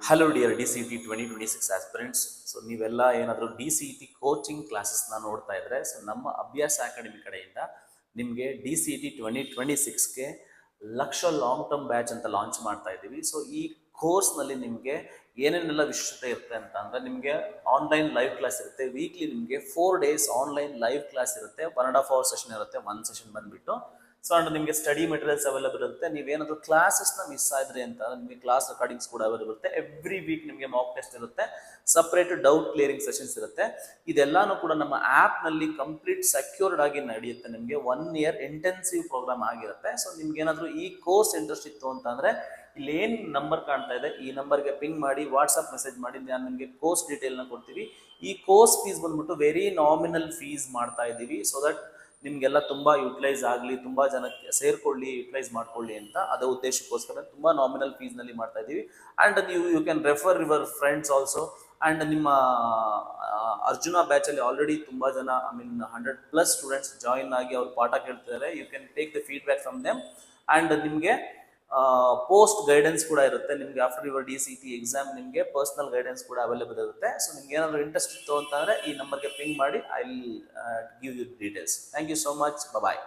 Hello dear DCET 2026 aspirants. So ನೀವೆಲ್ಲ ಏನಾದರೂ DCET coaching ಕ್ಲಾಸಸ್ನ ನೋಡ್ತಾ ಇದ್ರೆ, ಸೊ ನಮ್ಮ ಅಭ್ಯಾಸ ಅಕಾಡೆಮಿ ಕಡೆಯಿಂದ ನಿಮಗೆ DCET 2026ಗೆ ಲಕ್ಷ ಲಾಂಗ್ ಟರ್ಮ್ ಬ್ಯಾಚ್ ಅಂತ ಲಾಂಚ್ ಮಾಡ್ತಾ ಇದ್ದೀವಿ. ಸೊ ಈ ಕೋರ್ಸ್ನಲ್ಲಿ ನಿಮಗೆ ಏನೇನೆಲ್ಲ ವಿಶೇಷತೆ ಇರುತ್ತೆ ಅಂತ ಅಂದರೆ, ನಿಮಗೆ ಆನ್ಲೈನ್ ಲೈವ್ ಕ್ಲಾಸ್ ಇರುತ್ತೆ. ವೀಕ್ಲಿ ನಿಮಗೆ 4 days ಆನ್ಲೈನ್ ಲೈವ್ ಕ್ಲಾಸ್ ಇರುತ್ತೆ. 1.5 hour ಸೆಷನ್ ಇರುತ್ತೆ. ಒಂದು ಸೆಷನ್ ಬಂದುಬಿಟ್ಟು ಸೊ ಅಂಡ್ ನಿಮಗೆ ಸ್ಟಡಿ ಮೆಟೀರಿಯಲ್ಸ್ ಅವೈಲೇಬಲ್ ಇರುತ್ತೆ. ನೀವೇನಾದರೂ ಕ್ಲಾಸಸ್ನ ಮಿಸ್ ಆದ್ರಿ ಅಂತ ನಿಮಗೆ ಕ್ಲಾಸ್ ರೆಕಾರ್ಡಿಂಗ್ಸ್ ಕೂಡ ಅವೈಲೇಬಲ್ ಇರುತ್ತೆ. ಎವ್ರಿ ವೀಕ್ ನಿಮಗೆ ಮಾಕ್ ಟೆಸ್ಟ್ ಇರುತ್ತೆ. ಸಪ್ರೇಟ್ ಡೌಟ್ ಕ್ಲಿಯರಿಂಗ್ ಸೆಷನ್ಸ್ ಇರುತ್ತೆ. ಇದೆಲ್ಲಾನು ಕೂಡ ನಮ್ಮ ಆ್ಯಪ್ನಲ್ಲಿ ಕಂಪ್ಲೀಟ್ ಸೆಕ್ಯೂರ್ಡ್ ಆಗಿ ನಡೆಯುತ್ತೆ. ನಿಮಗೆ 1 year ಇಂಟೆನ್ಸಿವ್ ಪ್ರೋಗ್ರಾಮ್ ಆಗಿರುತ್ತೆ. ಸೊ ನಿಮ್ಗೆ ಏನಾದರೂ ಈ ಕೋರ್ಸ್ ಇಂಟ್ರೆಸ್ಟ್ ಇತ್ತು ಅಂತಂದರೆ, ಇಲ್ಲೇನು ನಂಬರ್ ಕಾಣ್ತಾ ಇದೆ ಈ ನಂಬರ್ಗೆ ಪಿಂಗ್ ಮಾಡಿ, ವಾಟ್ಸಪ್ ಮೆಸೇಜ್ ಮಾಡಿ, ನಾನು ನಿಮಗೆ ಕೋರ್ಸ್ ಡೀಟೇಲ್ನ ಕೊಡ್ತೀವಿ. ಈ ಕೋರ್ಸ್ ಫೀಸ್ ಬಂದ್ಬಿಟ್ಟು ವೆರಿ ನಾಮಿನಲ್ ಫೀಸ್ ಮಾಡ್ತಾ ಇದ್ದೀವಿ. ಸೊ ದಟ್ ನಿಮಗೆಲ್ಲ ತುಂಬ ಯುಟಿಲೈಸ್ ಆಗಲಿ, ತುಂಬ ಜನಕ್ಕೆ ಸೇರ್ಕೊಳ್ಳಿ, ಯುಟಿಲೈಸ್ ಮಾಡ್ಕೊಳ್ಳಿ ಅಂತ ಅದೇ ಉದ್ದೇಶಕ್ಕೋಸ್ಕರ ತುಂಬ ನಾಮಿನಲ್ ಫೀಸ್ನಲ್ಲಿ ಮಾಡ್ತಾ ಇದ್ದೀವಿ. And you can refer your friends also. And ನಿಮ್ಮ ಅರ್ಜುನ ಬ್ಯಾಚಲ್ಲಿ ಆಲ್ರೆಡಿ ತುಂಬ ಜನ 100+ ಸ್ಟೂಡೆಂಟ್ಸ್ ಜಾಯಿನ್ ಆಗಿ ಅವ್ರು ಪಾಠ ಕೇಳ್ತಿದ್ದಾರೆ. You can take the feedback from them. And ನಿಮಗೆ ಪೋಸ್ಟ್ ಗೈಡೆನ್ಸ್ ಕೂಡ ಇರುತ್ತೆ. ನಿಮಗೆ ಆಫ್ಟರ್ ಯುವರ್ DCET ಎಕ್ಸಾಮ್ ನಿಮಗೆ ಪರ್ಸನಲ್ ಗೈಡೆನ್ಸ್ ಕೂಡ ಅವೈಲೇಬಲ್ ಇರುತ್ತೆ. ಸೊ ನಿಮ್ಗೆ ಏನಾದರೂ ಇಂಟ್ರೆಸ್ಟ್ ಇತ್ತು ಅಂತಂದರೆ ಈ ನಂಬರ್ಗೆ ಪಿಂಗ್ ಮಾಡಿ, I will give you details. Thank you so much. Bye.